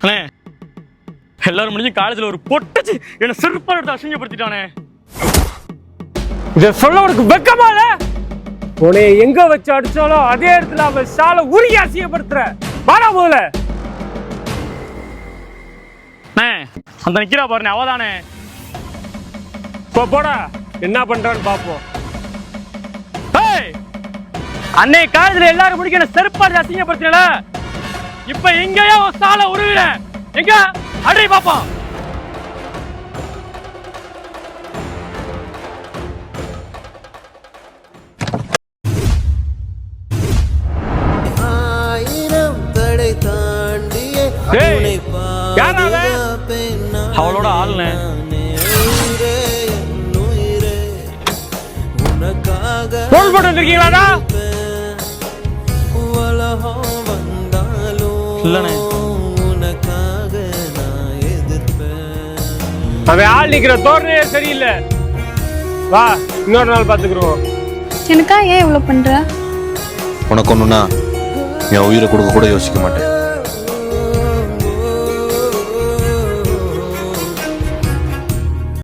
அண்ணே எல்லாரும் முடிஞ்சு காலேஜ்ல ஒரு பொட்டச்சு என்ன செருப்பால் எடுத்து அசிங்கப்படுத்திட்டானே. இதை சொல்ல உனக்கு வெக்கமா இல்ல? உன்னை எங்க வச்சு அடிச்சாலும் அதே இடத்துல அவன் சாலை உருகி அசிங்கப்படுத்துற. வாடா போல அந்த நிக்கிறா பாருங்க அவதானே. போடா என்ன பண்றான்னு பாப்போம். அன்னை காலேஜ்ல எல்லாரும் முடிக்க என்ன செருப்பாடு அசிங்கப்படுத்தின. இப்ப எங்கேயோ சாலை உருவிறேன். எங்க அடி பாப்போம். அவளோட ஆளுனே போன் போட்டு வந்திருக்கீங்களாடா? இல்லண்ணே அவன் ஆள் நிக்கிற தோரணையே சரியில்லை. வா இன்னொரு நாள் பாத்துக்கிறோம். எனக்கா ஏன் இவ்வளவு பண்ற? உனக்கு ஒண்ணுன்னா என் உயிரை கொடுக்க கூட யோசிக்க மாட்டேன்.